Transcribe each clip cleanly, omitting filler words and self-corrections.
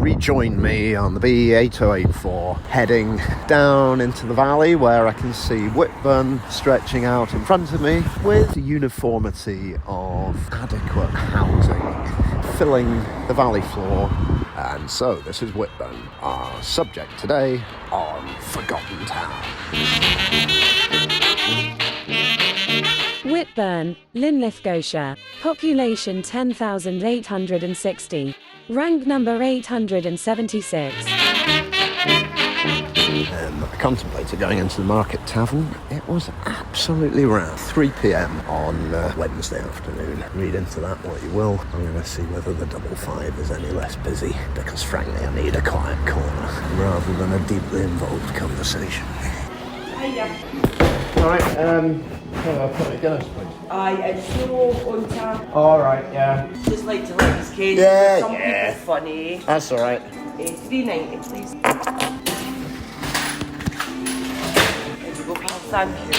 rejoin me on the B8084, heading down into the valley where I can see Whitburn stretching out in front of me with the uniformity of adequate housing filling the valley floor. And so this is Whitburn, our subject today on Forgotten Town. Whitburn, Linlithgowshire, population 10,860, rank number 876. I contemplated going into the Market Tavern. It was absolutely rammed. 3 p.m. on Wednesday afternoon. Read into that what you will. I'm going to see whether the 55 is any less busy, because frankly I need a quiet corner rather than a deeply involved conversation. Hiya. Alright, I'll put it Guinness, please. Aye, it's no on tap. Alright, yeah. Just like to let us Keynes. Yeah, Some yeah. people funny. That's alright. £3.90 please. There you go, pal, thank you.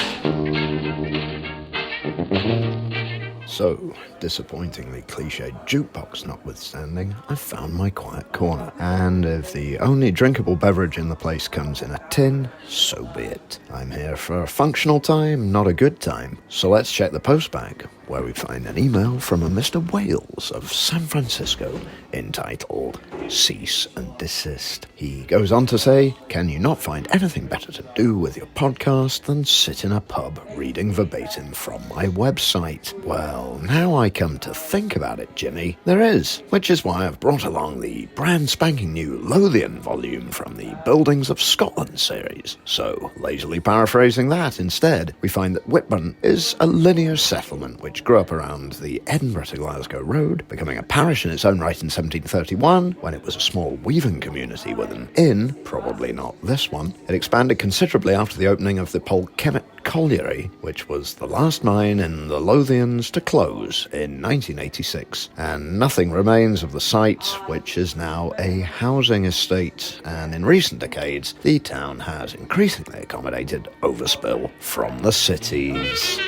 So, disappointingly cliched jukebox notwithstanding, I found my quiet corner. And if the only drinkable beverage in the place comes in a tin, so be it. I'm here for a functional time, not a good time. So let's check the postbag, where we find an email from a Mr. Wales of San Francisco entitled Cease and Desist. He goes on to say, can you not find anything better to do with your podcast than sit in a pub reading verbatim from my website? Well, now I come to think about it, Jimmy, there is, which is why I've brought along the brand spanking new Lothian volume from the Buildings of Scotland series. So, lazily paraphrasing that instead, we find that Whitburn is a linear settlement which grew up around the Edinburgh to Glasgow road, becoming a parish in its own right in 1731, when it was a small weaving community with an inn, probably not this one. It expanded considerably after the opening of the Polkemmet Colliery, which was the last mine in the Lothians to close in 1986, and nothing remains of the site, which is now a housing estate, and in recent decades, the town has increasingly accommodated overspill from the cities.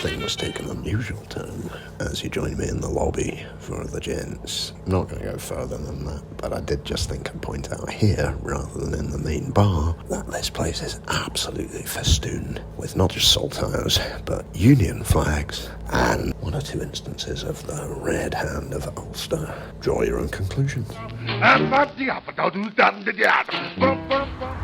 Things take an unusual turn as you join me in the lobby for the gents. I'm not going to go further than that, but I did just think I'd point out here, rather than in the main bar, that this place is absolutely festooned with not just saltires, but Union flags, and one or two instances of the Red Hand of Ulster. Draw your own conclusions.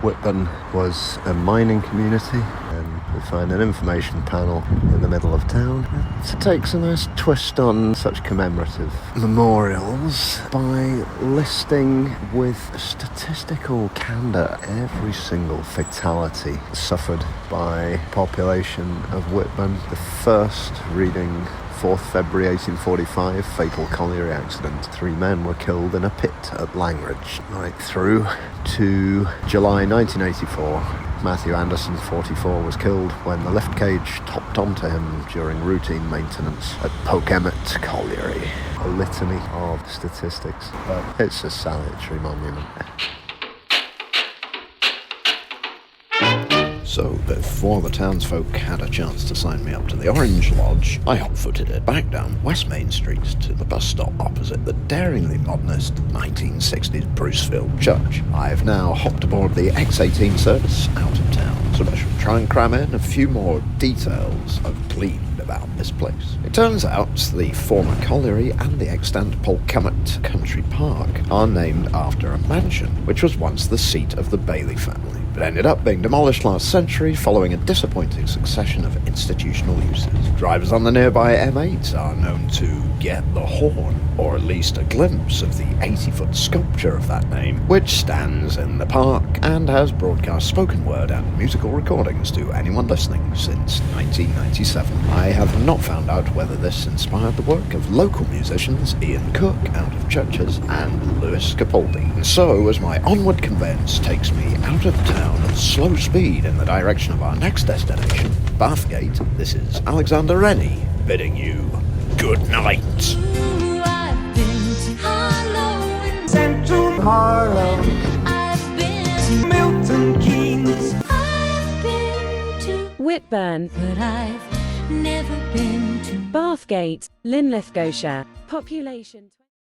Whitburn was a mining community, and we find an information panel in the middle of town. It takes a nice twist on such commemorative memorials by listing with statistical candour every single fatality suffered by population of Whitburn. The first reading 4th February 1845, fatal colliery accident. 3 men were killed in a pit at Langridge. Right through to July 1984, Matthew Anderson, 44, was killed when the lift cage topped onto him during routine maintenance at Polkemmet Colliery. A litany of statistics, but it's a salutary monument. So, before the townsfolk had a chance to sign me up to the Orange Lodge, I hot-footed it back down West Main Street to the bus stop opposite the daringly modernist 1960s Brucefield Church. I've now hopped aboard the X18 service out of town, so I shall try and cram in a few more details I've gleaned about this place. It turns out the former colliery and the extant Polkemmet Country Park are named after a mansion, which was once the seat of the Bailey family. It ended up being demolished last century following a disappointing succession of institutional uses. Drivers on the nearby M8 are known to get the horn, or at least a glimpse of the 80-foot sculpture of that name, which stands in the park and has broadcast spoken word and musical recordings to anyone listening since 1997. I have not found out whether this inspired the work of local musicians Ian Cook out of Churches and Lewis Capaldi. And so, as my onward conveyance takes me out of town at slow speed in the direction of our next destination, Bathgate, this is Alexander Rennie bidding you good night. I've been to Harlow and Central Harlow. I've been to Milton Keynes. I've been to Whitburn, but I've never been to Bathgate, Linlithgowshire, population